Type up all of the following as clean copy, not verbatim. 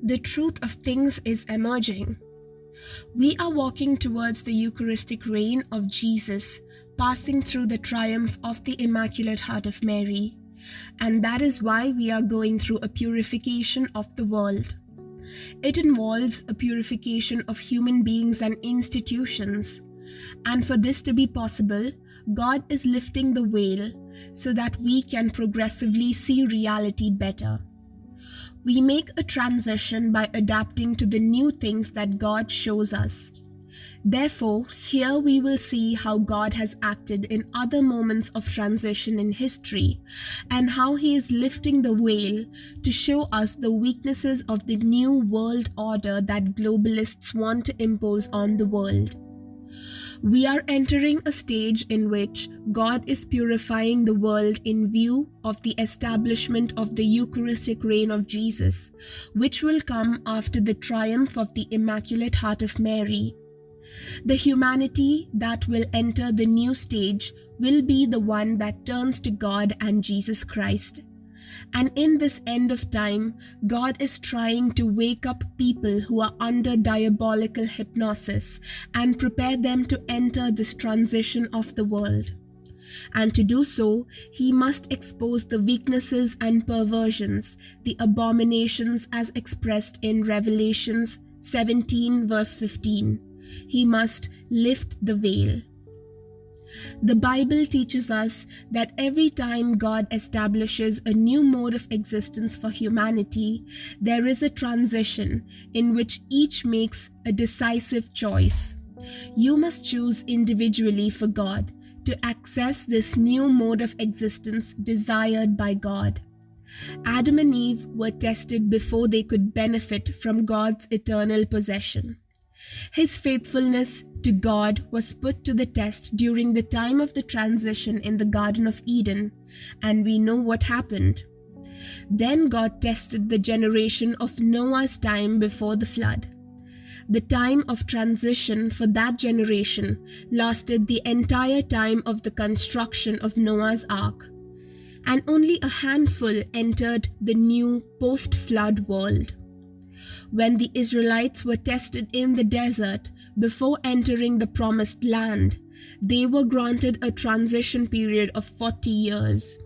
The truth of things is emerging. We are walking towards the Eucharistic Reign of Jesus, passing through the triumph of the Immaculate Heart of Mary. And that is why we are going through a purification of the world. It involves a purification of human beings and institutions. And for this to be possible, God is lifting the veil so that we can progressively see reality better. We make a transition by adapting to the new things that God shows us. Therefore, here we will see how God has acted in other moments of transition in history and how He is lifting the veil to show us the weaknesses of the new world order that globalists want to impose on the world. We are entering a stage in which God is purifying the world in view of the establishment of the Eucharistic Reign of Jesus, which will come after the triumph of the Immaculate Heart of Mary. The humanity that will enter the new stage will be the one that turns to God and Jesus Christ. And in this end of time, God is trying to wake up people who are under diabolical hypnosis and prepare them to enter this transition of the world. And to do so, He must expose the weaknesses and perversions, the abominations as expressed in Revelations 17 verse 15. He must lift the veil. The Bible teaches us that every time God establishes a new mode of existence for humanity, there is a transition in which each makes a decisive choice. You must choose individually for God to access this new mode of existence desired by God. Adam and Eve were tested before they could benefit from God's eternal possession. His faithfulness to God was put to the test during the time of the transition in the Garden of Eden, and we know what happened. Then God tested the generation of Noah's time before the flood. The time of transition for that generation lasted the entire time of the construction of Noah's Ark, and only a handful entered the new post-flood world. When the Israelites were tested in the desert before entering the promised land, they were granted a transition period of 40 years.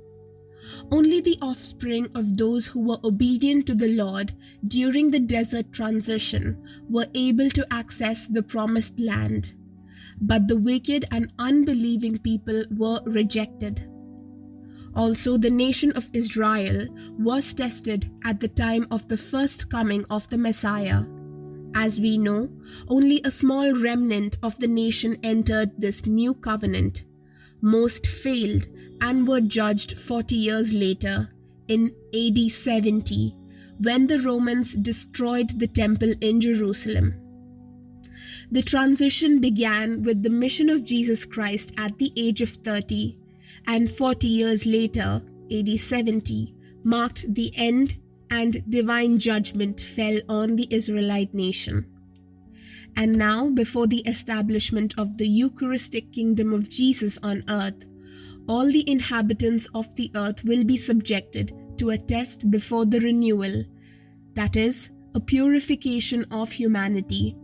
Only the offspring of those who were obedient to the Lord during the desert transition were able to access the promised land, but the wicked and unbelieving people were rejected. Also, the nation of Israel was tested at the time of the first coming of the Messiah. As we know, only a small remnant of the nation entered this new covenant. Most failed and were judged 40 years later, in AD 70, when the Romans destroyed the temple in Jerusalem. The transition began with the mission of Jesus Christ at the age of 30, and 40 years later, AD 70, marked the end and divine judgment fell on the Israelite nation. And now, before the establishment of the Eucharistic kingdom of Jesus on earth, all the inhabitants of the earth will be subjected to a test before the renewal, that is, a purification of humanity.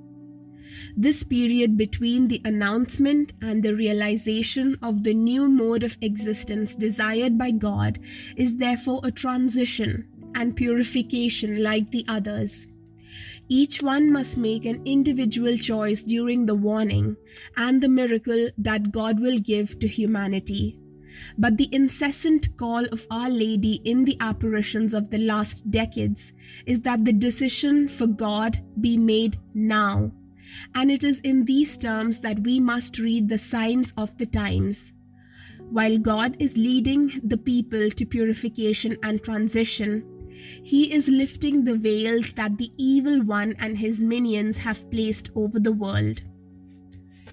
This period between the announcement and the realization of the new mode of existence desired by God is therefore a transition and purification like the others. Each one must make an individual choice during the warning and the miracle that God will give to humanity. But the incessant call of Our Lady in the apparitions of the last decades is that the decision for God be made now. And it is in these terms that we must read the signs of the times. While God is leading the people to purification and transition, He is lifting the veils that the evil one and his minions have placed over the world.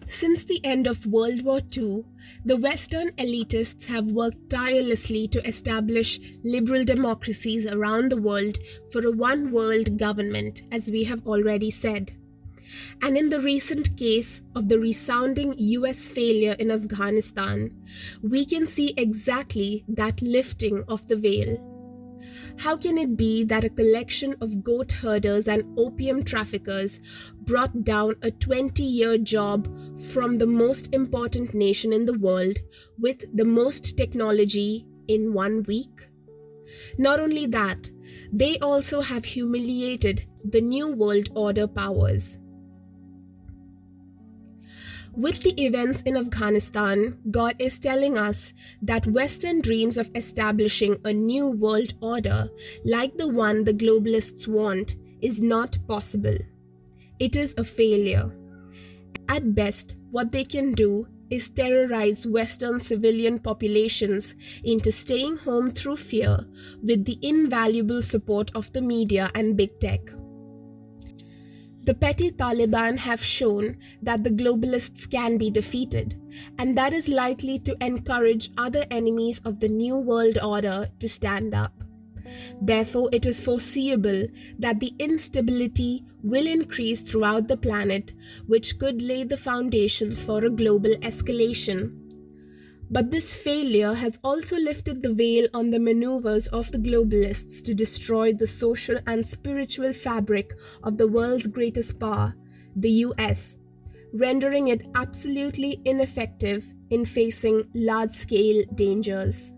Since the end of World War II, the Western elitists have worked tirelessly to establish liberal democracies around the world for a one-world government, as we have already said. And in the recent case of the resounding US failure in Afghanistan, we can see exactly that lifting of the veil. How can it be that a collection of goat herders and opium traffickers brought down a 20-year job from the most important nation in the world with the most technology in 1 week? Not only that, they also have humiliated the New World Order powers. With the events in Afghanistan, God is telling us that Western dreams of establishing a new world order, like the one the globalists want, is not possible. It is a failure. At best, what they can do is terrorize Western civilian populations into staying home through fear with the invaluable support of the media and big tech. The petty Taliban have shown that the globalists can be defeated, and that is likely to encourage other enemies of the New World Order to stand up. Therefore, it is foreseeable that the instability will increase throughout the planet, which could lay the foundations for a global escalation. But this failure has also lifted the veil on the maneuvers of the globalists to destroy the social and spiritual fabric of the world's greatest power, the US, rendering it absolutely ineffective in facing large-scale dangers.